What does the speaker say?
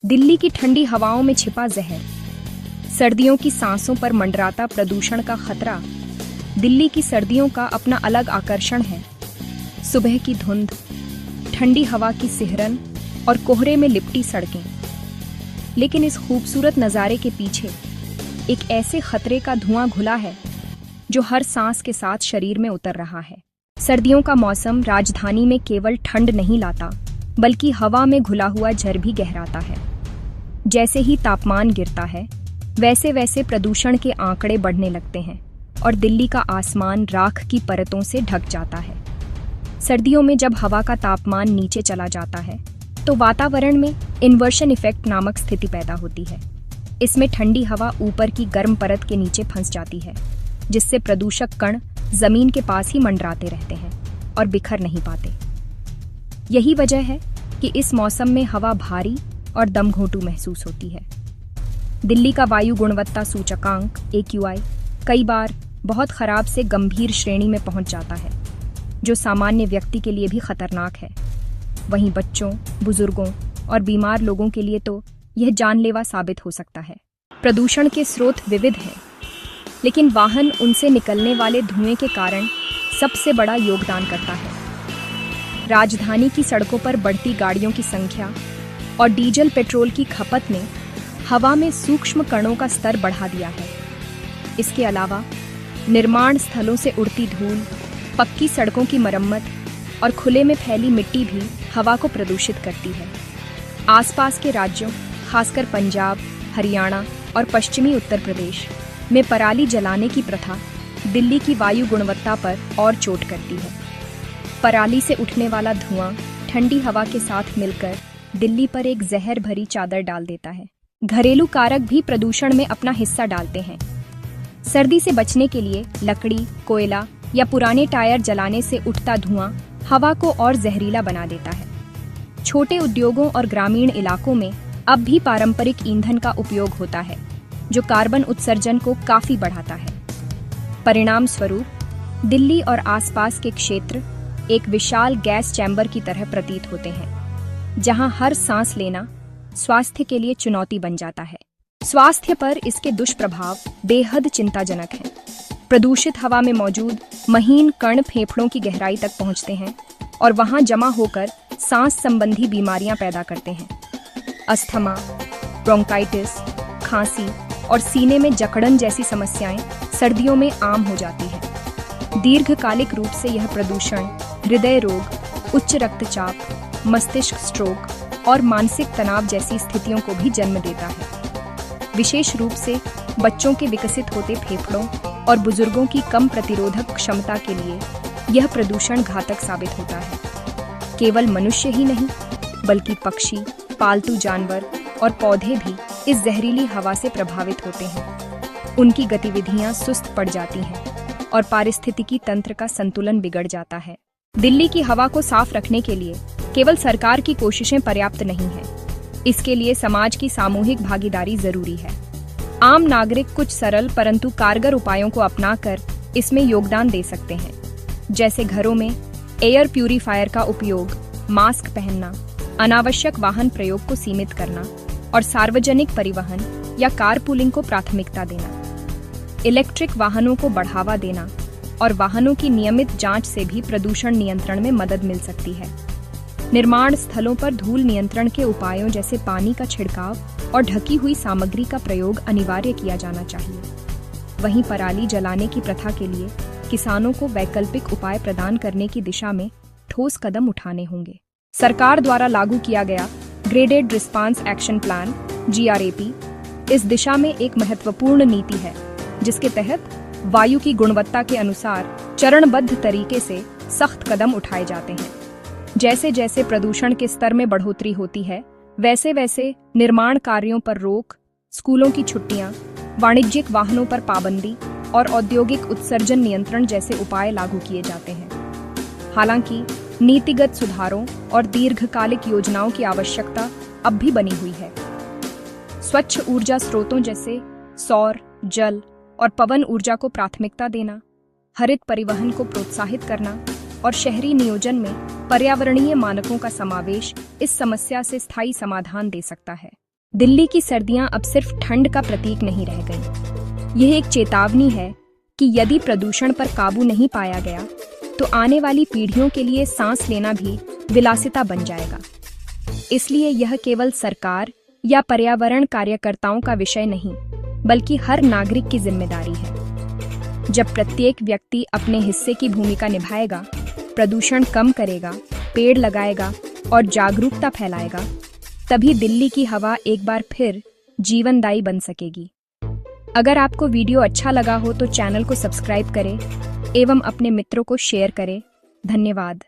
दिल्ली की ठंडी हवाओं में छिपा जहर, सर्दियों की सांसों पर मंडराता प्रदूषण का खतरा। दिल्ली की सर्दियों का अपना अलग आकर्षण है। सुबह की धुंध, ठंडी हवा की सिहरन और कोहरे में लिपटी सड़कें। लेकिन इस खूबसूरत नज़ारे के पीछे एक ऐसे खतरे का धुआं घुला है जो हर सांस के साथ शरीर में उतर रहा है। सर्दियों का मौसम राजधानी में केवल ठंड नहीं लाता, बल्कि हवा में घुला हुआ झर भी गहराता है। जैसे ही तापमान गिरता है, वैसे वैसे प्रदूषण के आंकड़े बढ़ने लगते हैं और दिल्ली का आसमान राख की परतों से ढक जाता है। सर्दियों में जब हवा का तापमान नीचे चला जाता है, तो वातावरण में इन्वर्शन इफेक्ट नामक स्थिति पैदा होती है। इसमें ठंडी हवा ऊपर की गर्म परत के नीचे फंस जाती है, जिससे प्रदूषक कण जमीन के पास ही मंडराते रहते हैं और बिखर नहीं पाते। यही वजह है कि इस मौसम में हवा भारी और दमघोंटू महसूस होती है। दिल्ली का वायु गुणवत्ता सूचकांक AQI कई बार बहुत खराब से गंभीर श्रेणी में पहुंच जाता है, जो सामान्य व्यक्ति के लिए भी खतरनाक है। वहीं बच्चों, बुजुर्गों और बीमार लोगों के लिए तो यह जानलेवा साबित हो सकता है। प्रदूषण के स्रोत विविध हैं, लेकिन वाहन उनसे निकलने वाले धुएं के कारण सबसे बड़ा योगदान करता है। राजधानी की सड़कों पर बढ़ती गाड़ियों की संख्या और डीजल पेट्रोल की खपत ने हवा में सूक्ष्म कणों का स्तर बढ़ा दिया है। इसके अलावा निर्माण स्थलों से उड़ती धूल, पक्की सड़कों की मरम्मत और खुले में फैली मिट्टी भी हवा को प्रदूषित करती है। आसपास के राज्यों, खासकर पंजाब, हरियाणा और पश्चिमी उत्तर प्रदेश में पराली जलाने की प्रथा दिल्ली की वायु गुणवत्ता पर और चोट करती है। पराली से उठने वाला धुआं ठंडी हवा के साथ मिलकर दिल्ली पर एक जहर भरी चादर डाल देता है। घरेलू कारक भी प्रदूषण में अपना हिस्सा डालते हैं। सर्दी से बचने के लिए लकड़ी, कोयला या पुराने टायर जलाने से उठता धुआं हवा को और जहरीला बना देता है। छोटे उद्योगों और ग्रामीण इलाकों में अब भी पारंपरिक ईंधन का उपयोग होता है, जो कार्बन उत्सर्जन को काफी बढ़ाता है। परिणाम स्वरूप दिल्ली और आसपास के क्षेत्र एक विशाल गैस चैम्बर की तरह प्रतीत होते हैं, जहां हर सांस लेना स्वास्थ्य के लिए चुनौती बन जाता है। स्वास्थ्य पर इसके दुष्प्रभाव बेहद चिंताजनक हैं। प्रदूषित हवा में मौजूद महीन कण फेफड़ों की गहराई तक पहुंचते हैं और वहां जमा होकर सांस संबंधी बीमारियां पैदा करते हैं। अस्थमा, ब्रोंकाइटिस, खांसी और सीने में जकड़न जैसी समस्याएं सर्दियों में आम हो जाती हैं। दीर्घकालिक रूप से यह प्रदूषण हृदय रोग, उच्च रक्तचाप, मस्तिष्क स्ट्रोक और मानसिक तनाव जैसी स्थितियों को भी जन्म देता है। विशेष रूप से बच्चों के विकसित होते फेफड़ों और बुजुर्गों की कम प्रतिरोधक क्षमता के लिए यह प्रदूषण घातक साबित होता है। केवल मनुष्य ही नहीं, बल्कि पक्षी, पालतू जानवर और पौधे भी इस जहरीली हवा से प्रभावित होते हैं। उनकी गतिविधियां सुस्त पड़ जाती हैं और पारिस्थितिकी तंत्र का संतुलन बिगड़ जाता है। दिल्ली की हवा को साफ रखने के लिए केवल सरकार की कोशिशें पर्याप्त नहीं हैं। इसके लिए समाज की सामूहिक भागीदारी जरूरी है। आम नागरिक कुछ सरल परंतु कारगर उपायों को अपनाकर इसमें योगदान दे सकते हैं, जैसे घरों में एयर प्यूरीफायर का उपयोग, मास्क पहनना, अनावश्यक वाहन प्रयोग को सीमित करना और सार्वजनिक परिवहन या कारपूलिंग को प्राथमिकता देना। इलेक्ट्रिक वाहनों को बढ़ावा देना और वाहनों की नियमित जांच से भी प्रदूषण नियंत्रण में मदद मिल सकती है। निर्माण स्थलों पर धूल नियंत्रण के उपायों जैसे पानी का छिड़काव और ढकी हुई सामग्री का प्रयोग अनिवार्य किया जाना चाहिए। वहीं पराली जलाने की प्रथा के लिए किसानों को वैकल्पिक उपाय प्रदान करने की दिशा में ठोस कदम उठाने होंगे। सरकार द्वारा लागू किया गया graded response action plan GRAP इस दिशा में एक महत्वपूर्ण नीति है, जिसके तहत वायु की गुणवत्ता के अनुसार चरणबद्ध तरीके से सख्त कदम उठाए जाते हैं। जैसे जैसे प्रदूषण के स्तर में बढ़ोतरी होती है, वैसे वैसे निर्माण कार्यों पर रोक, स्कूलों की छुट्टियां, वाणिज्यिक वाहनों पर पाबंदी और औद्योगिक उत्सर्जन नियंत्रण जैसे उपाय लागू किए जाते हैं। हालांकि नीतिगत सुधारों और दीर्घकालिक योजनाओं की आवश्यकता अब भी बनी हुई है। स्वच्छ ऊर्जा स्रोतों जैसे सौर, जल और पवन ऊर्जा को प्राथमिकता देना, हरित परिवहन को प्रोत्साहित करना और शहरी नियोजन में पर्यावरणीय मानकों का समावेश इस समस्या से स्थायी समाधान दे सकता है। दिल्ली की सर्दियां अब सिर्फ ठंड का प्रतीक नहीं रह गई। यह एक चेतावनी है कि यदि प्रदूषण पर काबू नहीं पाया गया तो आने वाली पीढ़ियों के लिए सांस लेना भी विलासिता बन जाएगा। इसलिए यह केवल सरकार या पर्यावरण कार्यकर्ताओं का विषय नहीं, बल्कि हर नागरिक की जिम्मेदारी है। जब प्रत्येक व्यक्ति अपने हिस्से की भूमिका निभाएगा, प्रदूषण कम करेगा, पेड़ लगाएगा और जागरूकता फैलाएगा, तभी दिल्ली की हवा एक बार फिर जीवनदायी बन सकेगी। अगर आपको वीडियो अच्छा लगा हो तो चैनल को सब्सक्राइब करें एवं अपने मित्रों को शेयर करें। धन्यवाद।